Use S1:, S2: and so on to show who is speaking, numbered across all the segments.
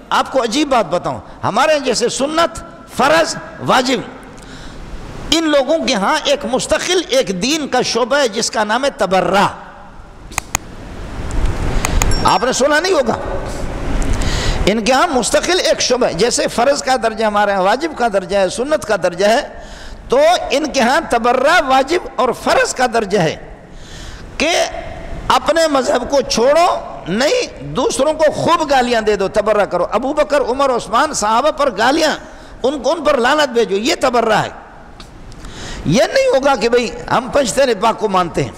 S1: آپ کو عجیب بات بتاؤں، ہمارے جیسے سنت، فرض، واجب، ان لوگوں کے ہاں ایک مستقل ایک دین کا شعبہ ہے جس کا نام ہے تبرع. آپ نے سنا نہیں ہوگا، ان کے ہاں مستقل ایک شعبہ ہے. جیسے فرض کا درجہ ہمارے ہاں واجب کا درجہ ہے، سنت کا درجہ ہے، تو ان کے ہاں تبرع واجب اور فرض کا درجہ ہے کہ اپنے مذہب کو چھوڑو نہیں، دوسروں کو خوب گالیاں دے دو، تبرع کرو. ابو بکر، عمر، عثمان، صحابہ پر گالیاں، ان پر لعنت بھیجو، یہ تبرع ہے. یہ نہیں ہوگا کہ بھئی ہم پنجتن پاک کو مانتے ہیں.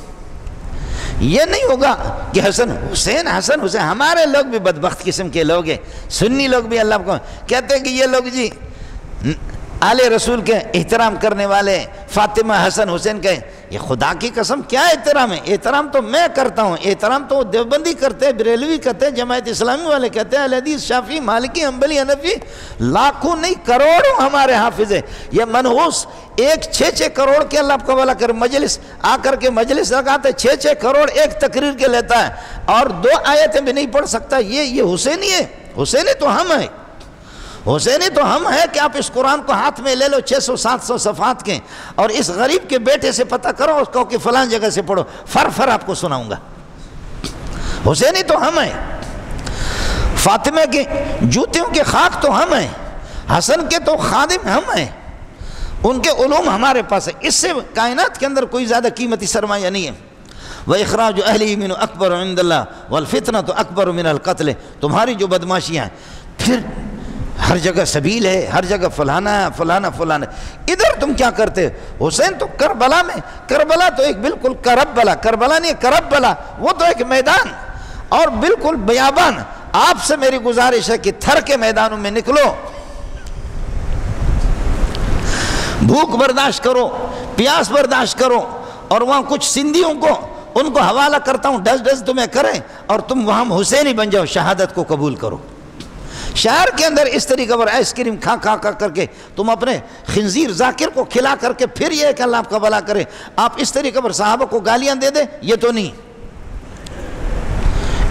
S1: یہ نہیں ہوگا کہ حسن حسین، ہمارے لوگ بھی بدبخت قسم کے لوگ ہیں، سنی لوگ بھی اللہ کو کہتے ہیں کہ یہ لوگ جی آل رسول کے احترام کرنے والے، فاطمہ، حسن، حسین کے. یہ خدا کی قسم کیا احترام ہے؟ احترام تو میں کرتا ہوں، احترام تو دیوبندی کرتے ہیں، بریلوی کرتے ہیں، جماعت اسلامی والے کہتے ہیں، اہل حدیث، شافعی، مالکی، حنبلی، حنفی، لاکھوں نہیں کروڑوں ہمارے حافظ ہیں. یہ منحوس 6 کروڑ کے اللہ کو بھلا کر مجلس آ کر کے مجلس لگاتے، 6 کروڑ ایک تقریر کے لیتا ہے اور 2 آیتیں بھی نہیں پڑھ سکتا. یہ حسینی ہے؟ حسینی تو ہم ہیں، حسینی تو ہم ہیں کہ آپ اس قرآن کو ہاتھ میں لے لو 600-700 صفحات کے، اور اس غریب کے بیٹے سے پتہ کرو، اس کو کہ فلان جگہ سے پڑھو، فر آپ کو سناؤں گا. حسینی تو ہم ہیں، فاطمہ کے جوتیوں کے خاک تو ہم ہیں، حسن کے تو خادم ہم ہیں، ان کے علوم ہمارے پاس ہے. اس سے کائنات کے اندر کوئی زیادہ قیمتی سرمایہ نہیں ہے. وَإِخْرَاجُ أَهْلِهِ مِنْهُ أَكْبَرُ عِنْدَ اللَّهِ وَالْفِتْنَةُ أَكْبَرُ مِنَ الْقَتْلِ. تمہاری جو بدماشیاں ہیں، پھر ہر جگہ سبیل ہے، ہر جگہ فلانا فلانا. ادھر تم کیا کرتے؟ حسین تو کربلا میں، کربلا تو ایک بالکل کربلا نہیں، کربلا وہ تو ایک میدان اور بالکل بیابان. آپ سے میری گزارش ہے کہ تھر کے میدانوں میں نکلو، بھوک برداشت کرو، پیاس برداشت کرو، اور وہاں کچھ سندھیوں کو ان کو حوالہ کرتا ہوں، ڈس تمہیں کریں، اور تم وہاں حسینی بن جاؤ، شہادت کو قبول کرو. شہر کے اندر اس طریقے پر آئس کریم کھا کر کے تم اپنے خنزیر ذاکر کو کھلا کر کے پھر یہ کہ اللہ آپ کا بھلا کرے، آپ اس طریقے پر صحابہ کو گالیاں دے دیں، یہ تو نہیں،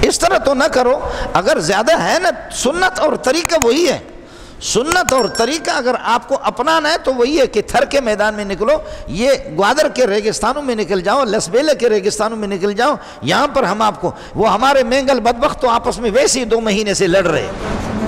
S1: اس طرح تو نہ کرو. اگر زیادہ ہے نا سنت اور طریقہ وہی ہے، سنت اور طریقہ اگر آپ کو اپنانا ہے تو وہی ہے کہ تھر کے میدان میں نکلو، یہ گوادر کے ریگستانوں میں نکل جاؤ، لسبیلے کے ریگستانوں میں نکل جاؤ. یہاں پر ہم آپ کو، وہ ہمارے مینگل بدبخت تو آپس میں ویسے ہی 2 مہینے سے لڑ رہے ہیں.